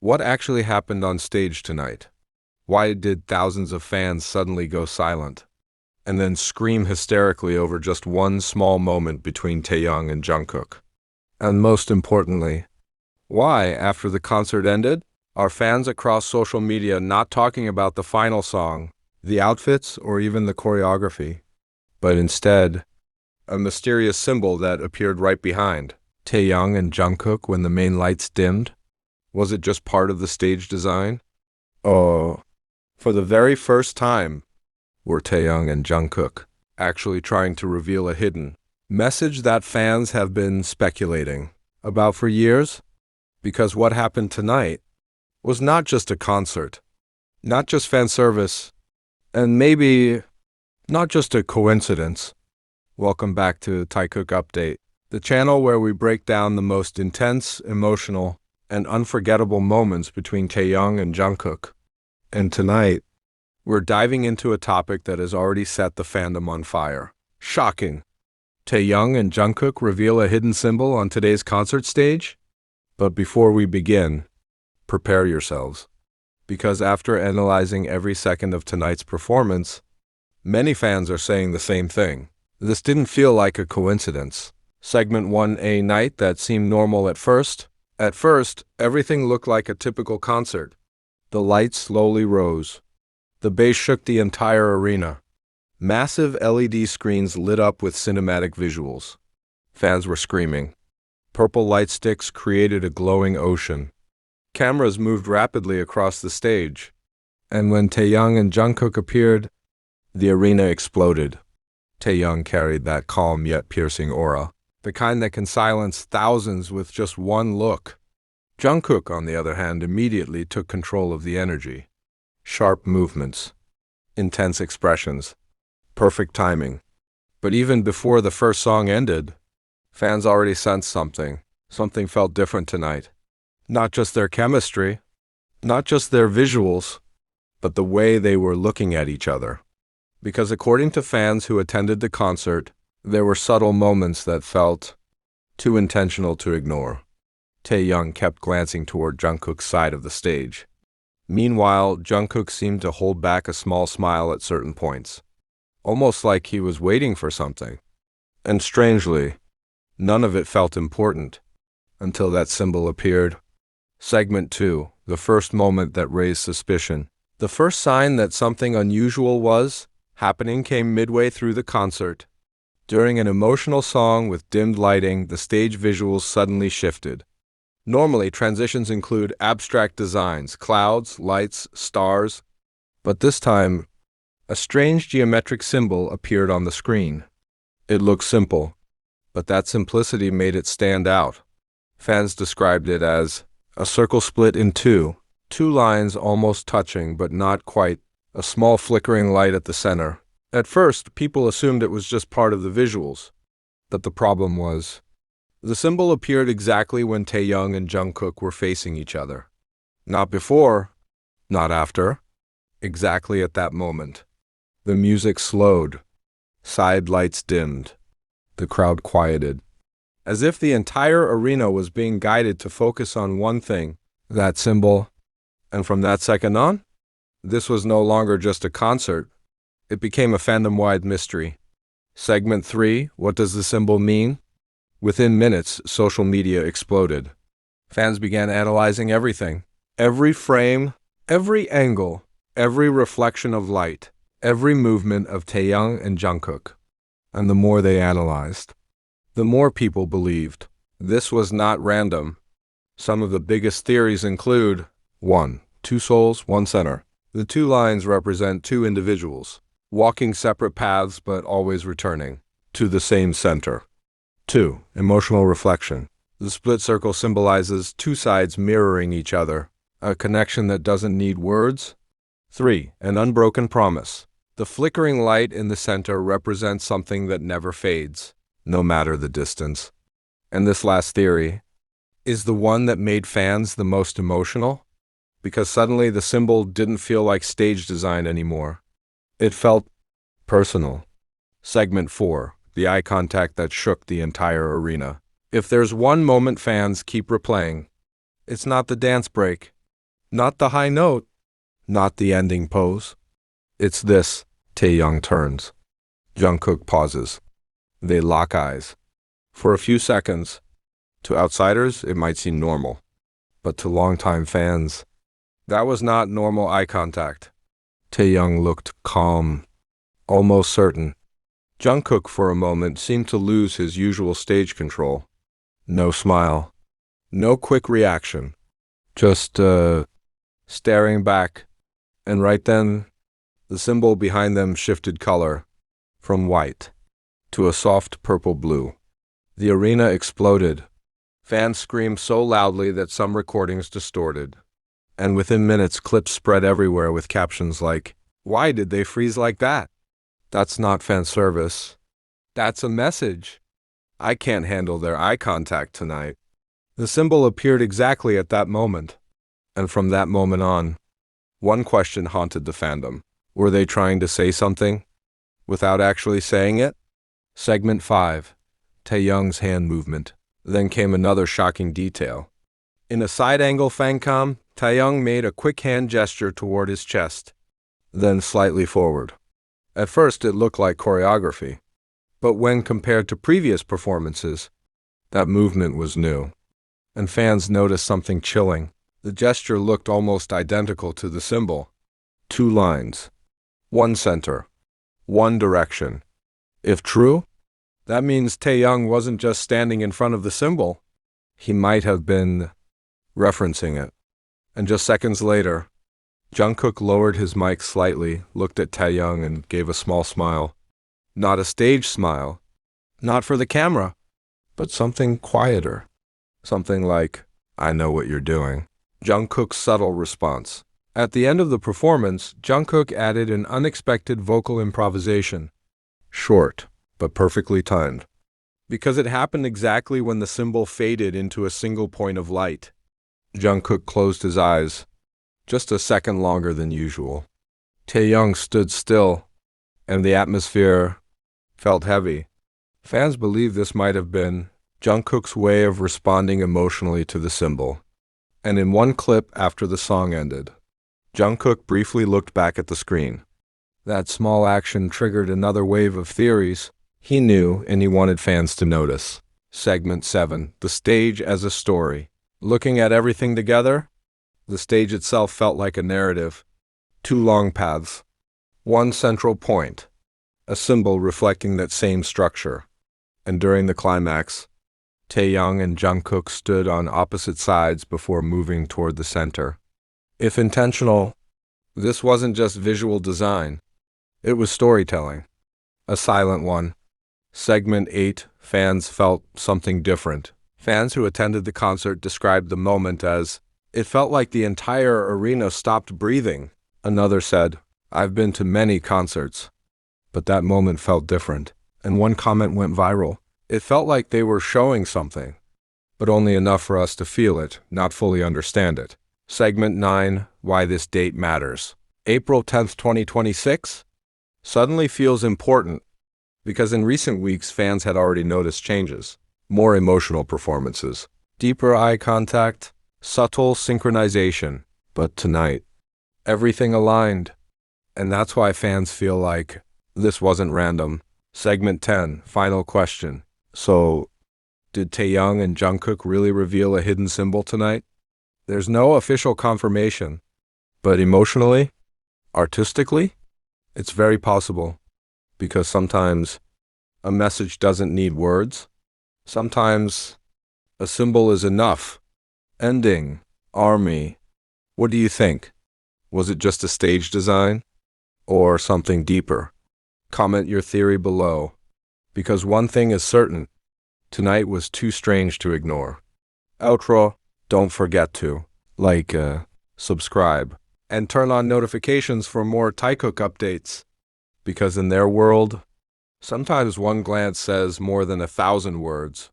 What actually happened on stage tonight? Why did thousands of fans suddenly go silent and then scream hysterically over just one small moment between Taehyung and Jungkook? And most importantly, why, after the concert ended, are fans across social media not talking about the final song, the outfits, or even the choreography, but instead a mysterious symbol that appeared right behind Taehyung and Jungkook when the main lights dimmed? Was it just part of the stage design? Oh, for the very first time, were Taehyung and Jungkook actually trying to reveal a hidden message that fans have been speculating about for years? Because what happened tonight was not just a concert, not just fan service, and maybe not just a coincidence. Welcome back to Taehyung Update, the channel where we break down the most intense, emotional, and unforgettable moments between Taehyung and Jungkook. And tonight, we're diving into a topic that has already set the fandom on fire. Shocking! Taehyung and Jungkook reveal a hidden symbol on today's concert stage? But before we begin, prepare yourselves. Because after analyzing every second of tonight's performance, many fans are saying the same thing. This didn't feel like a coincidence. Segment 1, a night that seemed normal at first. At first, everything looked like a typical concert. The lights slowly rose. The bass shook the entire arena. Massive LED screens lit up with cinematic visuals. Fans were screaming. Purple light sticks created a glowing ocean. Cameras moved rapidly across the stage. And when Taehyung and Jungkook appeared, the arena exploded. Taehyung carried that calm yet piercing aura, the kind that can silence thousands with just one look. Jungkook, on the other hand, immediately took control of the energy. Sharp movements, intense expressions, perfect timing. But even before the first song ended, fans already sensed something. Something felt different tonight. Not just their chemistry, not just their visuals, but the way they were looking at each other. Because according to fans who attended the concert, there were subtle moments that felt too intentional to ignore. Taehyung kept glancing toward Jungkook's side of the stage. Meanwhile, Jungkook seemed to hold back a small smile at certain points, almost like he was waiting for something. And strangely, none of it felt important until that symbol appeared. Segment 2, the first moment that raised suspicion. The first sign that something unusual was happening came midway through the concert. During an emotional song with dimmed lighting, the stage visuals suddenly shifted. Normally, transitions include abstract designs, clouds, lights, stars. But this time, a strange geometric symbol appeared on the screen. It looked simple, but that simplicity made it stand out. Fans described it as a circle split in two lines almost touching but not quite, a small flickering light at the center. At first, people assumed it was just part of the visuals. But the problem was, the symbol appeared exactly when Taehyung and Jungkook were facing each other. Not before, not after, exactly at that moment. The music slowed. Side lights dimmed. The crowd quieted. As if the entire arena was being guided to focus on one thing, that symbol. And from that second on, this was no longer just a concert. It became a fandom-wide mystery. Segment 3, what does the symbol mean? Within minutes, social media exploded. Fans began analyzing everything. Every frame, every angle, every reflection of light, every movement of Taehyung and Jungkook. And the more they analyzed, the more people believed. This was not random. Some of the biggest theories include 1. Two souls, one center. The two lines represent two individuals, walking separate paths but always returning to the same center. 2. Emotional reflection. The split circle symbolizes two sides mirroring each other, a connection that doesn't need words. 3. An unbroken promise. The flickering light in the center represents something that never fades, no matter the distance. And this last theory is the one that made fans the most emotional, because suddenly the symbol didn't feel like stage design anymore. It felt personal. Segment 4. The eye contact that shook the entire arena. If there's one moment fans keep replaying, it's not the dance break, Not the high note, not the ending pose. It's this. Taehyung turns. Jungkook pauses. They lock eyes. For a few seconds. To outsiders, it might seem normal. But to longtime fans, that was not normal eye contact. Taehyung looked calm, almost certain. Jungkook, for a moment, seemed to lose his usual stage control. No smile. No quick reaction. Just, staring back. And right then, the symbol behind them shifted color, from white to a soft purple-blue. The arena exploded. Fans screamed so loudly that some recordings distorted. And within minutes, clips spread everywhere with captions like, "Why did they freeze like that? That's not fan service. That's a message. I can't handle their eye contact tonight." The symbol appeared exactly at that moment. And from that moment on, one question haunted the fandom. Were they trying to say something without actually saying it? Segment 5. Taehyung's hand movement. Then came another shocking detail. In a side-angle fancam, Taehyung made a quick hand gesture toward his chest, then slightly forward. At first, it looked like choreography. But when compared to previous performances, that movement was new. And fans noticed something chilling. The gesture looked almost identical to the symbol. Two lines. One center. One direction. If true, that means Taehyung wasn't just standing in front of the symbol. He might have been referencing it. And just seconds later, Jungkook lowered his mic slightly, looked at Taehyung, and gave a small smile. Not a stage smile. Not for the camera. But something quieter. Something like, "I know what you're doing." Jungkook's subtle response. At the end of the performance, Jungkook added an unexpected vocal improvisation. Short, but perfectly timed. Because it happened exactly when the symbol faded into a single point of light. Jungkook closed his eyes, just a second longer than usual. Taehyung stood still, and the atmosphere felt heavy. Fans believe this might have been Jungkook's way of responding emotionally to the symbol. And in one clip after the song ended, Jungkook briefly looked back at the screen. That small action triggered another wave of theories. He knew, and he wanted fans to notice. Segment 7. The stage as a story. Looking at everything together, the stage itself felt like a narrative. Two long paths. One central point. A symbol reflecting that same structure. And during the climax, Taehyung and Jungkook stood on opposite sides before moving toward the center. If intentional, this wasn't just visual design. It was storytelling. A silent one. Segment 8. Fans felt something different. Fans who attended the concert described the moment as, "It felt like the entire arena stopped breathing." Another said, "I've been to many concerts, but that moment felt different." And one comment went viral. "It felt like they were showing something, but only enough for us to feel it, not fully understand it." Segment 9. Why this date matters. April 10th, 2026 suddenly feels important because in recent weeks fans had already noticed changes. More emotional performances, deeper eye contact, subtle synchronization. But tonight, everything aligned. And that's why fans feel like this wasn't random. Segment 10. Final question. So, did Taehyung and Jungkook really reveal a hidden symbol tonight? There's no official confirmation. But emotionally, artistically, it's very possible. Because sometimes a message doesn't need words. Sometimes a symbol is enough. Ending. Army. What do you think? Was it just a stage design? Or something deeper? Comment your theory below. Because one thing is certain. Tonight was too strange to ignore. Outro. Don't forget to like, subscribe, and turn on notifications for more Taehyung updates. Because in their world, sometimes one glance says more than 1,000 words.